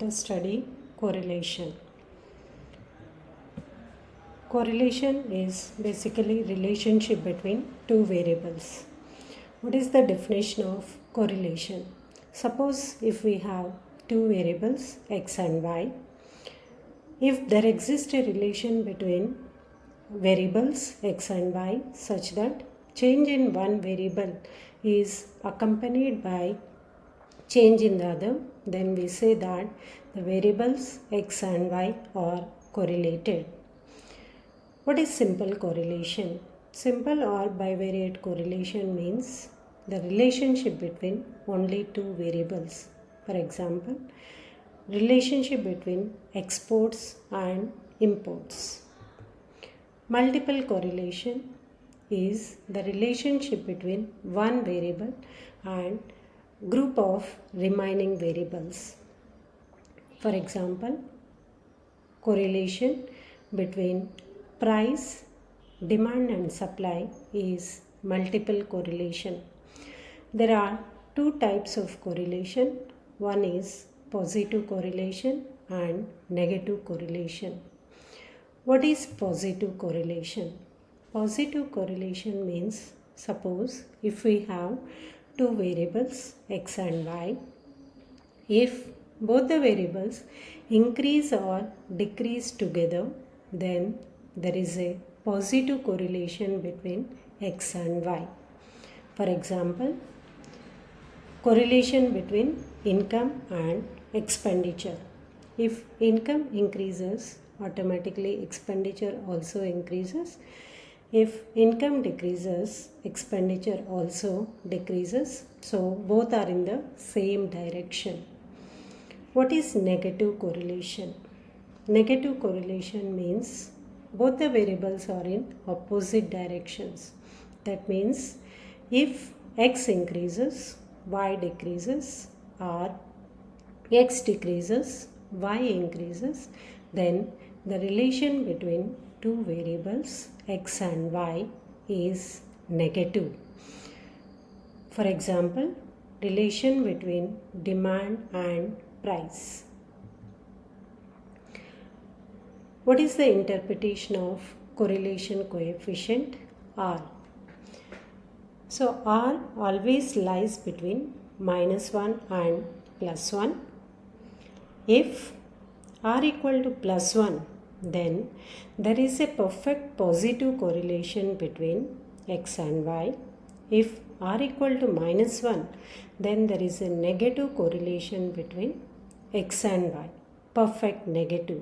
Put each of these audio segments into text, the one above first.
To study correlation. Correlation is basically relationship between two variables. What is the definition of correlation? Suppose if we have two variables x and y, if there exists a relation between variables x and y such that change in one variable is accompanied by change in the other, then we say that the variables x and y are correlated. What is simple correlation? Simple or bivariate correlation means the relationship between only two variables. For example, relationship between exports and imports. Multiple correlation is the relationship between one variable and group of remaining variables. For example, correlation between price, demand and supply is multiple correlation. There are two types of correlation. One is positive correlation and negative correlation. What is positive correlation? Positive correlation means, suppose if we have two variables x and y, if both the variables increase or decrease together, then there is a positive correlation between x and y. For example, correlation between income and expenditure. If income increases, automatically expenditure also increases. If income decreases, expenditure also decreases. So both are in the same direction. What is negative correlation? Negative correlation means both the variables are in opposite directions. That means if x increases, y decreases, or x decreases, y increases, then the relation between two variables x and y is negative. For example, relation between demand and price. What is the interpretation of correlation coefficient R? So R always lies between -1 and +1. If R equal to +1, then there is a perfect positive correlation between x and y. If R equal to -1, then there is a negative correlation between x and y. Perfect negative.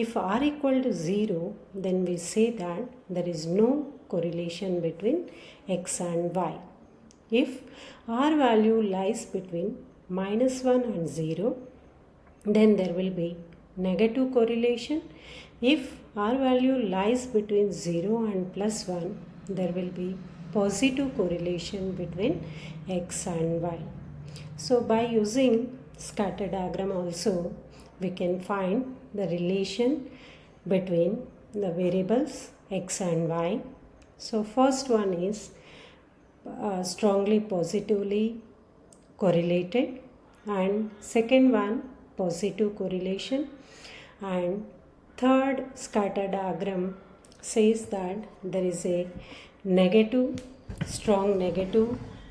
If R equal to 0, then we say that there is no correlation between x and y. If R value lies between -1 and 0, then there will be negative correlation. If R value lies between 0 and +1, there will be positive correlation between x and y. So by using scatter diagram also, we can find the relation between the variables x and y. So first one is strongly positively correlated, and second one positive correlation, and third scatter diagram says that there is a strong negative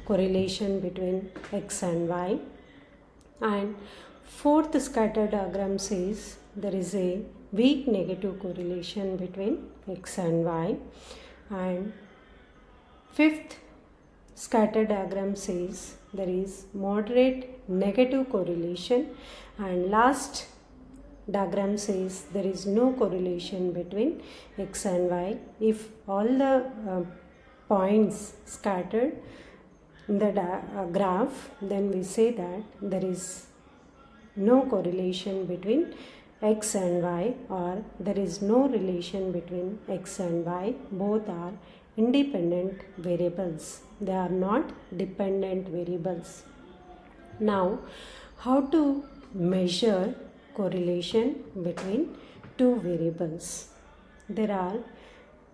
correlation between x and y, and fourth scatter diagram says there is a weak negative correlation between x and y, and fifth scatter diagram says there is moderate negative correlation, and last diagram says there is no correlation between x and y. If all the points scattered in the graph, then we say that there is no correlation between x and y, or there is no relation between x and y. Both are independent variables. They are not dependent variables. Now, how to measure correlation between two variables? There are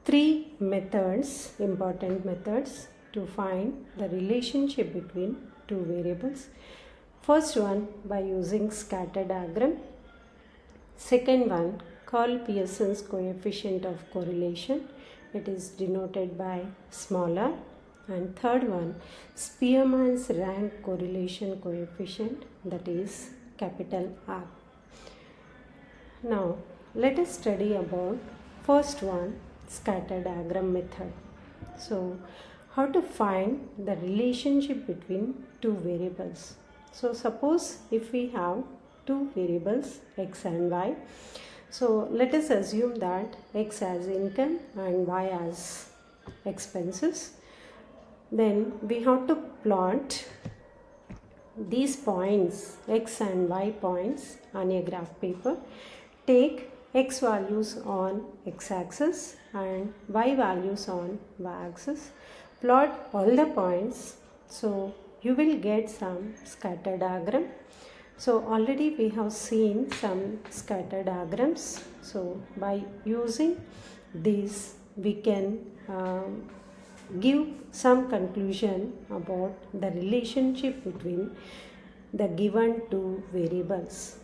three methods, important methods to find the relationship between two variables. First one by using scatter diagram. Second one, call Pearson's coefficient of correlation. It is denoted by small r. And third one, Spearman's rank correlation coefficient, that is capital R. Now let us study about first one, scatter diagram method. So how to find the relationship between two variables. So suppose if we have two variables x and y, so let us assume that x as income and y as expenses. Then we have to plot these points, x and y points, on a graph paper. Take x values on x-axis and y values on y-axis. Plot all the points. So you will get some scatter diagram. So already we have seen some scatter diagrams. So by using these we can give some conclusion about the relationship between the given two variables.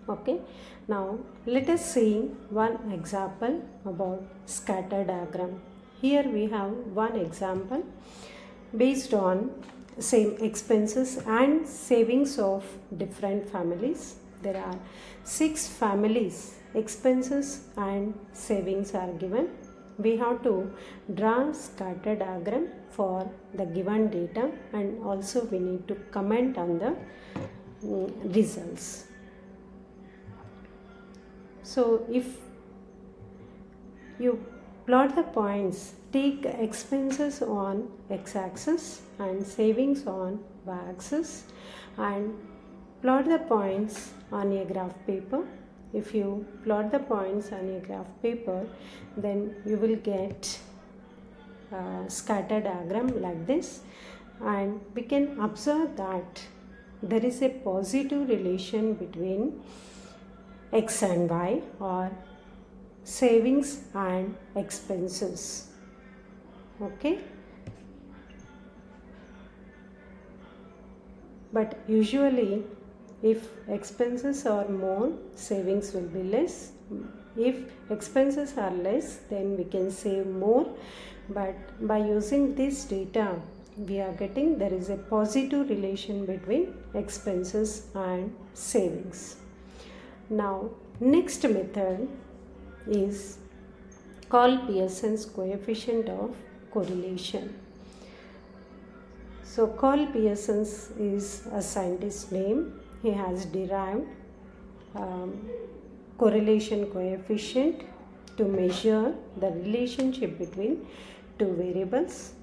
Okay, now let us see one example about scatter diagram. Here we have one example based on same expenses and savings of different families. There are 6 families, expenses and savings are given. We have to draw scatter diagram for the given data, and also we need to comment on the results. So if you plot the points, take expenses on x-axis and savings on y-axis and plot the points on a graph paper. If you plot the points on a graph paper, then you will get a scatter diagram like this, and we can observe that there is a positive relation between x and y, or savings and expenses. Okay, but usually if expenses are more, savings will be less. If expenses are less, then we can save more. But by using this data, we are getting there is a positive relation between expenses and savings. Now next method is called Pearson's coefficient of correlation. So Carl Pearson is a scientist's name. He has derived correlation coefficient to measure the relationship between two variables.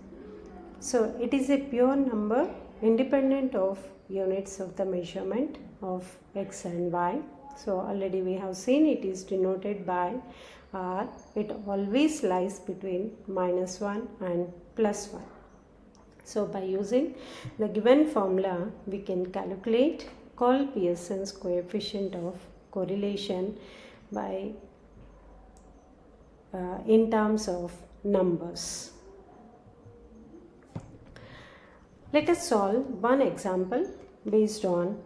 So it is a pure number independent of units of the measurement of x and y. So already we have seen it is denoted by R. It always lies between -1 and +1. So by using the given formula, we can calculate Carl Pearson's coefficient of correlation by in terms of numbers. Let us solve one example based on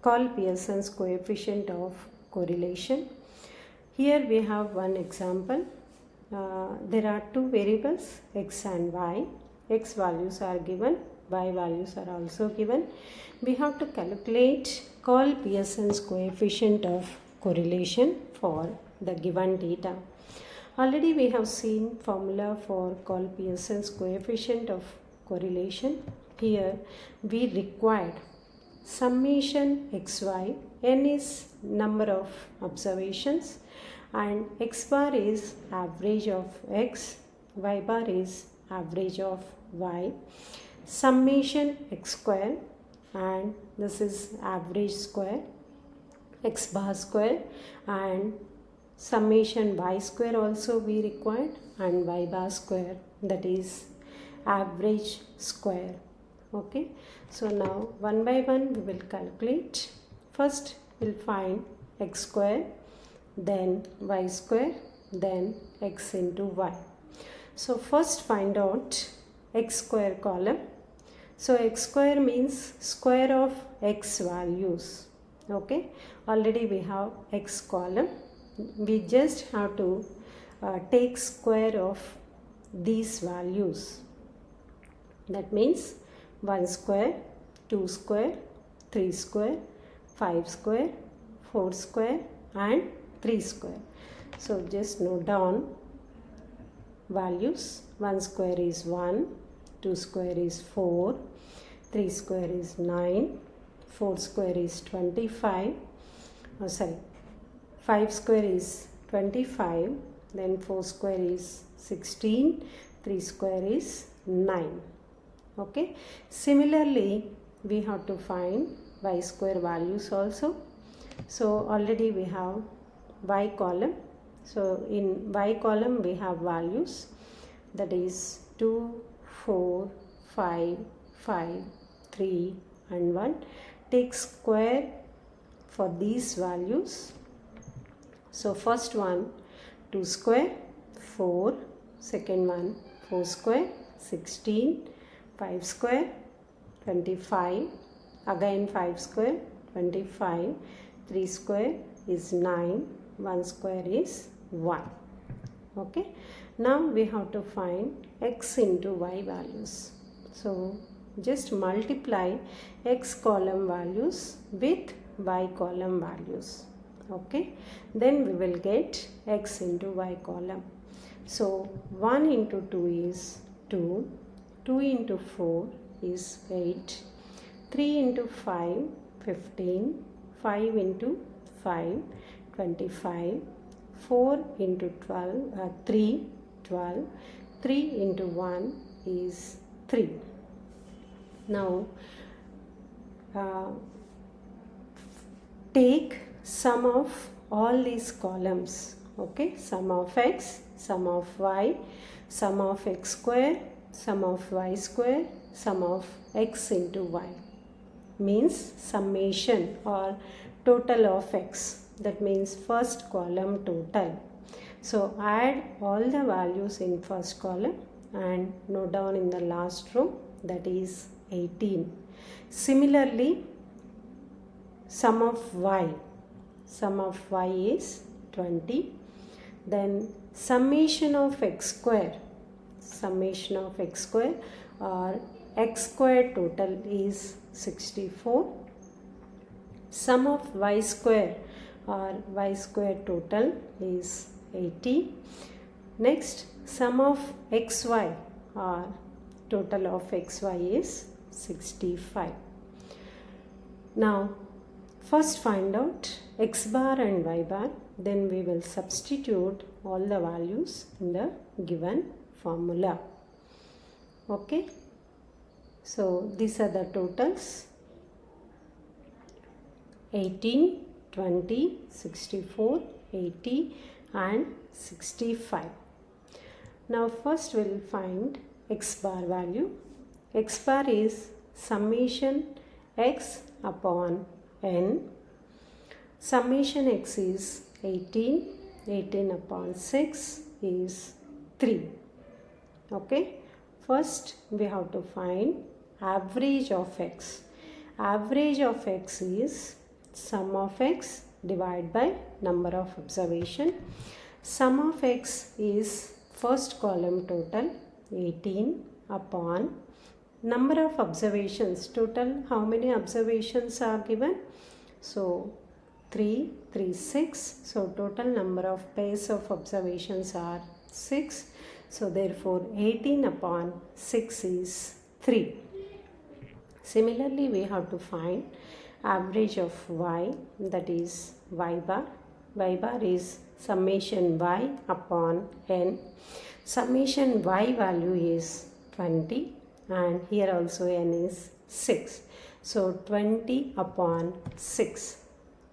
Carl Pearson's coefficient of correlation. Here we have one example. There are two variables, x and y. X values are given, y values are also given. We have to calculate Carl Pearson's coefficient of correlation for the given data. Already we have seen formula for Carl Pearson's coefficient of correlation. Here we required summation xy, n is number of observations, and x bar is average of x, y bar is average of y, summation x square, and this is average square, x bar square, and summation y square also we required, and y bar square, that is average square. Okay, so now one by one we will calculate. First we'll find x square, then y square, then x into y. So first find out x square column. So x square means square of x values. Okay, already we have x column. We just have to take square of these values. That means 1 square, 2 square, 3 square, 5 square, 4 square and 3 square. So just note down values. 1 square is 1, 2 square is 4, 3 square is 9, 4 square is 25, 5 square is 25, then 4 square is 16, 3 square is 9. Okay, similarly we have to find y square values also. So already we have y column. So in y column we have values, that is 2, 4, 5, 5, 3 and 1. Take square for these values. So first one 2 square, 4, second one 4 square, 16, 5 square, 25, again 5 square, 25, 3 square is 9, 1 square is 1. Okay, now we have to find x into y values. So just multiply x column values with y column values. Okay, then we will get x into y column. So 1 into 2 is 2, 2 into 4 is 8, 3 into 5, 15, 5 into 5, 25, 4 into 3, 12, 3 into 1 is 3. Now take sum of all these columns. Okay, sum of x, sum of y, sum of x square, sum of y square, sum of x into y, means summation or total of x. That means first column total. So add all the values in first column and note down in the last row, that is 18. Similarly, sum of y is 20. Then summation of x square or x square total is 64. Sum of y square or y square total is 80. Next, sum of xy or total of xy is 65. Now first find out x bar and y bar, then we will substitute all the values in the given formula. Okay, so these are the totals: 18, 20, 64, 80 and 65. Now first we will find x bar value. X bar is summation x upon n. Summation x is 18. 18 upon 6 is 3. Okay. First we have to find average of x. Average of x is sum of x divided by number of observation. Sum of x is first column total 18 upon number of observations. Total how many observations are given? So 3, 3, 6. So total number of pairs of observations are 6. So therefore 18 upon 6 is 3. Similarly, we have to find average of y, that is y bar. Y bar is summation y upon n. Summation y value is 20 and here also n is 6. So 20 upon 6.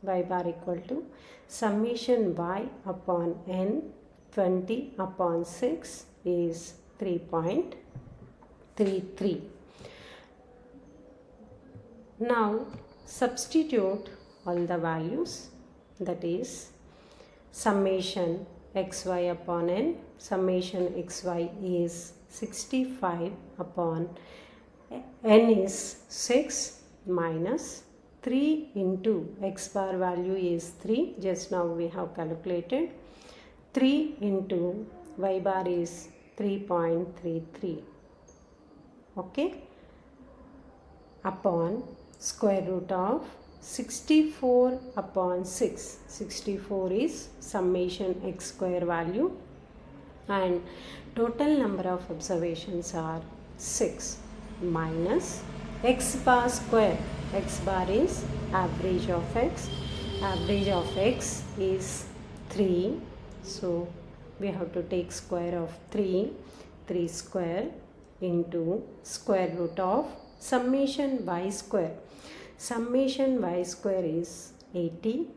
Y bar equal to summation y upon n, 20 upon 6 is 3.33. Now substitute all the values, that is summation xy upon n, summation xy is 65 upon n is 6 minus 3 into x bar value is 3. Just now we have calculated. 3 into y bar is 3.33. Okay. Upon square root of 64 upon 6. 64 is summation x square value and total number of observations are 6 minus x bar square. X bar is average of x. Average of x is 3. So we have to take square of 3. 3 square into square root of summation y square. Summation y square is 80.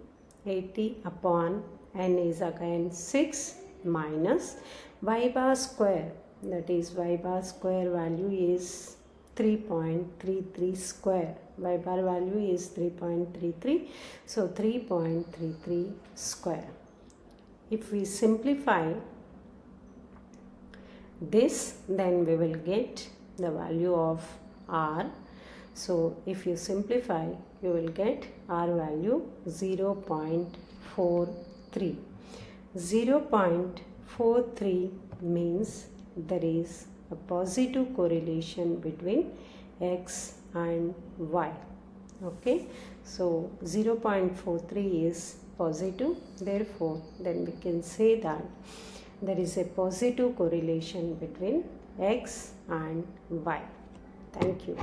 80 upon n is again 6 minus y bar square, that is y bar square value is 3.33 square. Y bar value is 3.33, so 3.33 square. If we simplify this, then we will get the value of r. So if you simplify, you will get r value 0.43. 0.43 means there is a positive correlation between x and y. Okay, so 0.43 is positive, therefore then we can say that there is a positive correlation between x and y. Thank you.